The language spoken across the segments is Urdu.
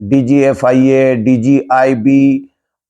DGFIA, DGIB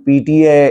PTA,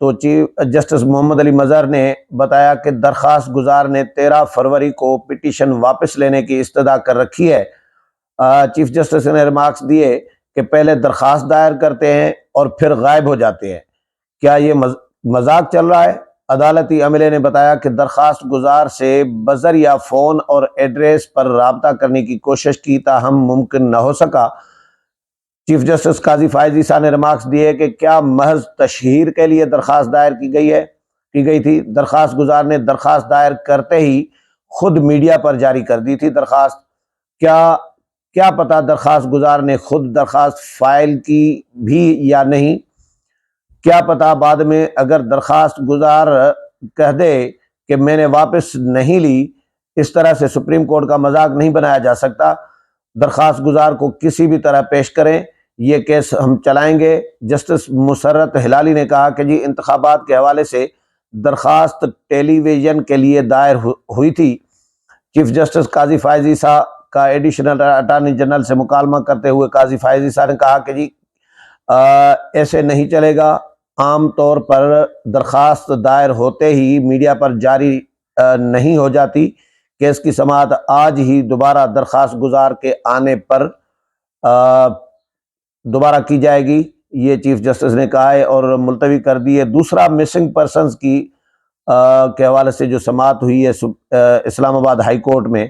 تو چیف جسٹس محمد علی مظہر نے بتایا کہ درخواست گزار نے 13 فروری کو پٹیشن واپس لینے کی استدعا کر رکھی ہے۔ چیف جسٹس نے ریمارکس دیے کہ پہلے درخواست دائر کرتے ہیں اور پھر غائب ہو جاتے ہیں، کیا یہ مذاق چل رہا ہے؟ عدالتی عملے نے بتایا کہ درخواست گزار سے بذریعہ فون اور ایڈریس پر رابطہ کرنے کی کوشش کی، تاہم ممکن نہ ہو سکا۔ چیف جسٹس قاضی فائز عیسیٰ نے ریمارکس دیے کہ کیا محض تشہیر کے لیے درخواست دائر کی گئی تھی؟ درخواست گزار نے درخواست دائر کرتے ہی خود میڈیا پر جاری کر دی تھی درخواست۔ کیا پتہ درخواست گزار نے خود درخواست فائل کی بھی یا نہیں؟ کیا پتہ بعد میں اگر درخواست گزار کہہ دے کہ میں نے واپس نہیں لی۔ اس طرح سے سپریم کورٹ کا مذاق نہیں بنایا جا سکتا۔ درخواست گزار کو کسی بھی طرح پیش کریں، یہ کیس ہم چلائیں گے۔ جسٹس مسرت ہلالی نے کہا کہ جی انتخابات کے حوالے سے درخواست ٹیلی ویژن کے لیے دائر ہوئی تھی۔ چیف جسٹس قاضی فائز عیسیٰ کا ایڈیشنل اٹارنی جنرل سے مکالمہ کرتے ہوئے قاضی فائز عیسیٰ نے کہا کہ جی ایسے نہیں چلے گا۔ عام طور پر درخواست دائر ہوتے ہی میڈیا پر جاری نہیں ہو جاتی۔ کیس کی سماعت آج ہی دوبارہ درخواست گزار کے آنے پر دوبارہ کی جائے گی، یہ چیف جسٹس نے کہا ہے اور ملتوی کر دی ہے۔ دوسرا مسنگ پرسنز کی کے حوالے سے جو سماعت ہوئی ہے اسلام آباد ہائی کورٹ میں،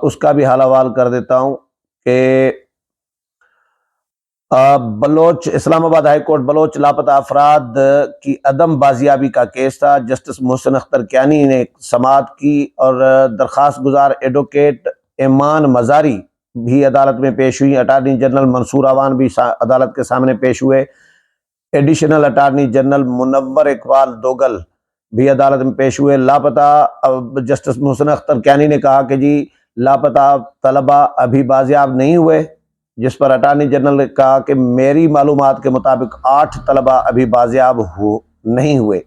اس کا بھی حال حوال کر دیتا ہوں کہ اسلام آباد ہائی کورٹ بلوچ لاپتہ افراد کی عدم بازیابی کا کیس تھا۔ جسٹس محسن اختر کیانی نے سماعت کی اور درخواست گزار ایڈوکیٹ ایمان مزاری بھی عدالت میں پیش ہوئی۔ اٹارنی جنرل منصور اعوان بھی عدالت کے سامنے پیش ہوئے۔ ایڈیشنل اٹارنی جنرل منور اقبال دوگل بھی عدالت میں پیش ہوئے۔ جسٹس محسن اختر کیانی نے کہا کہ جی لاپتہ طلبہ ابھی بازیاب نہیں ہوئے، جس پر اٹارنی جنرل نے کہا کہ میری معلومات کے مطابق 8 طلبہ ابھی بازیاب نہیں ہوئے۔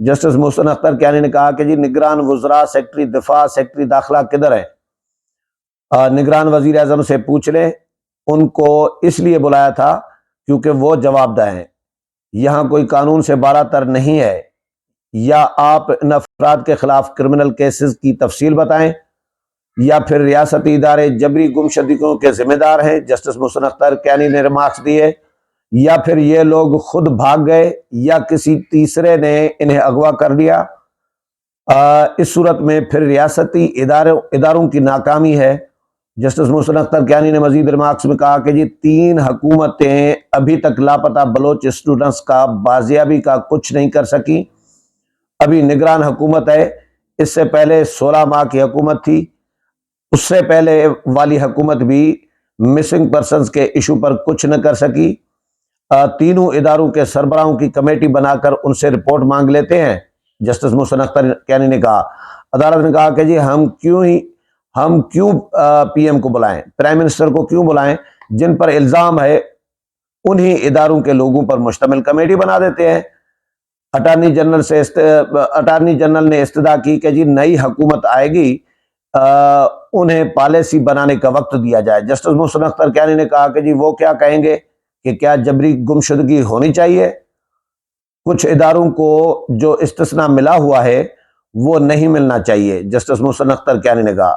جسٹس محسن اختر کیانی نے کہا کہ جی نگران وزراء، سیکرٹری دفاع، سیکرٹری داخلہ کدھر ہیں؟ نگران وزیر اعظم سے پوچھ لیں، ان کو اس لیے بلایا تھا کیونکہ وہ جواب دہ ہیں۔ یہاں کوئی قانون سے بالا تر نہیں ہے۔ یا آپ ان افراد کے خلاف کرمنل کیسز کی تفصیل بتائیں یا پھر ریاستی ادارے جبری گمشدگیوں کے ذمہ دار ہیں۔ جسٹس محسن اختر کیانی نے ریمارکس دیے، یا پھر یہ لوگ خود بھاگ گئے یا کسی تیسرے نے انہیں اغوا کر لیا۔ اس صورت میں پھر ریاستی اداروں کی ناکامی ہے۔ جسٹس محسن اختر کیانی نے مزید ریمارکس میں کہا کہ جی 3 حکومتیں ابھی تک لاپتہ بلوچ اسٹوڈنٹس کا بازیابی کا کچھ نہیں کر سکی۔ ابھی نگران حکومت ہے، اس سے پہلے 16 ماہ کی حکومت تھی، اس سے پہلے والی حکومت بھی مسنگ پرسنز کے ایشو پر کچھ نہ کر سکی۔ تینوں اداروں کے سربراہوں کی کمیٹی بنا کر ان سے رپورٹ مانگ لیتے ہیں، جسٹس محسن اختر کیانی نے کہا۔ عدالت نے کہا کہ جی ہم کیوں پی ایم کو بلائیں، پرائم منسٹر کو کیوں بلائیں؟ جن پر الزام ہے انہی اداروں کے لوگوں پر مشتمل کمیٹی بنا دیتے ہیں۔ اٹارنی جنرل نے استدعا کی کہ جی نئی حکومت آئے گی، انہیں پالیسی بنانے کا وقت دیا جائے۔ جسٹس محسن اختر کیانی نے کہا کہ جی وہ کیا کہیں گے کہ کیا جبری گمشدگی ہونی چاہیے؟ کچھ اداروں کو جو استثناء ملا ہوا ہے وہ نہیں ملنا چاہیے، جسٹس محسن اختر کیانی نے کہا۔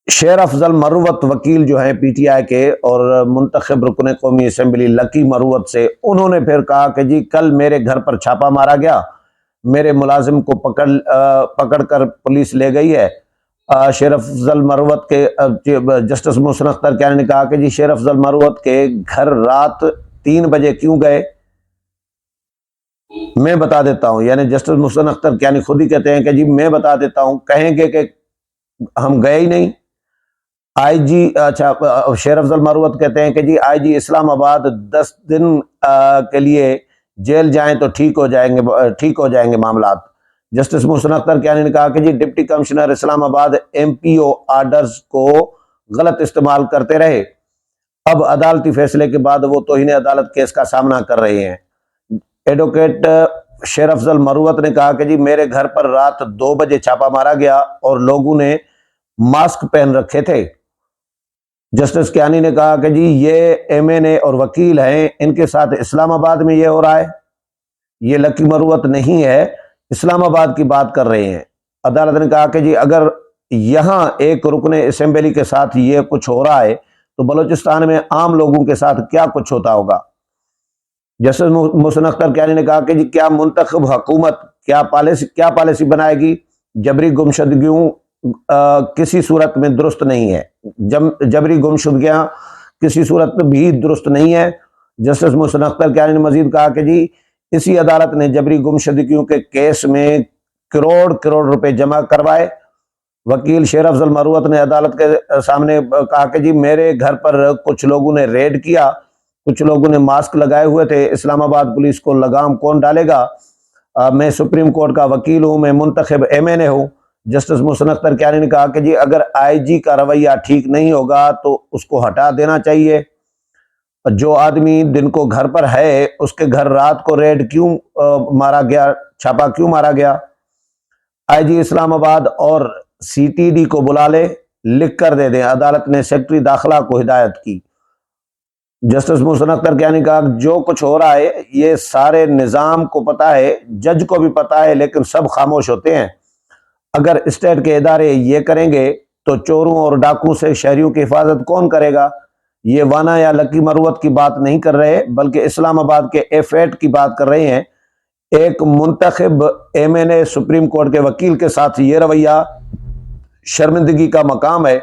شیر افضل مروت وکیل جو ہیں پی ٹی آئی کے اور منتخب رکن قومی اسمبلی لکی مروت سے، انہوں نے پھر کہا کہ جی کل میرے گھر پر چھاپا مارا گیا، میرے ملازم کو پکڑ کر پولیس لے گئی ہے۔ شیر افضل مروت کے جسٹس محسن اختر کیانی نے کہا کہ جی شیر افضل مروت کے گھر رات 3 بجے کیوں گئے؟ میں بتا دیتا ہوں، یعنی جسٹس محسن اختر کیانی خود ہی کہتے ہیں کہ جی میں بتا دیتا ہوں، کہیں گے کہ ہم گئے ہی نہیں۔ شیر افضل مروت کہتے ہیں کہ جی آئی جی اسلام آباد 10 دن کے لیے جیل جائیں تو ٹھیک ہو جائیں گے معاملات۔ جسٹس محسن اختر کیانی نے کہا کہ جی ڈپٹی کمشنر اسلام آباد ایم پی او آرڈرز کو غلط استعمال کرتے رہے، اب عدالتی فیصلے کے بعد وہ توہین عدالت کیس کا سامنا کر رہے ہیں۔ ایڈوکیٹ شیر افضل مروت نے کہا کہ جی میرے گھر پر رات 2 بجے چھاپا مارا گیا اور لوگوں نے ماسک پہن رکھے تھے۔ جسٹس کیانی نے کہا کہ جی یہ ایم این اے اور وکیل ہیں، ان کے ساتھ اسلام آباد میں یہ ہو رہا ہے۔ یہ لکی مروت نہیں ہے، اسلام آباد کی بات کر رہے ہیں۔ عدالت نے کہا کہ جی اگر یہاں ایک رکن اسمبلی کے ساتھ یہ کچھ ہو رہا ہے تو بلوچستان میں عام لوگوں کے ساتھ کیا کچھ ہوتا ہوگا۔ جسٹس محسن اختر کیانی نے کہا کہ جی کیا منتخب حکومت کیا پالیسی بنائے گی؟ جبری گمشدگیوں کسی صورت میں درست نہیں ہے، جبری گمشدگیاں کسی صورت میں بھی درست نہیں ہے۔ جسٹس محسن اختر کیانی نے مزید کہا کہ جی اسی عدالت نے جبری گمشدگیوں کے کیس میں کروڑ روپے جمع کروائے۔ وکیل شیر افضل مروت نے عدالت کے سامنے کہا کہ جی میرے گھر پر کچھ لوگوں نے ریڈ کیا، کچھ لوگوں نے ماسک لگائے ہوئے تھے، اسلام آباد پولیس کو لگام کون ڈالے گا؟ میں سپریم کورٹ کا وکیل ہوں، میں منتخب MNA ہوں۔ جسٹس محسن اختر کیانی نے کہا کہ جی اگر IG کا رویہ ٹھیک نہیں ہوگا تو اس کو ہٹا دینا چاہیے۔ جو آدمی دن کو گھر پر ہے اس کے گھر رات کو ریڈ کیوں مارا گیا، چھاپا کیوں مارا گیا؟ IG اسلام آباد اور CTD کو بلا لے، لکھ کر دے دیں، عدالت نے سیکرٹری داخلہ کو ہدایت کی۔ جسٹس محسن اختر کیانی نے کہا جو کچھ ہو رہا ہے یہ سارے نظام کو پتا ہے، جج کو بھی پتا ہے، لیکن سب خاموش ہوتے ہیں۔ اگر اسٹیٹ کے ادارے یہ کریں گے تو چوروں اور ڈاکو سے شہریوں کی حفاظت کون کرے گا؟ یہ وانا یا لکی مروت کی بات نہیں کر رہے بلکہ اسلام آباد کے F8 کی بات کر رہے ہیں۔ ایک منتخب MNA سپریم کورٹ کے وکیل کے ساتھ یہ رویہ شرمندگی کا مقام ہے۔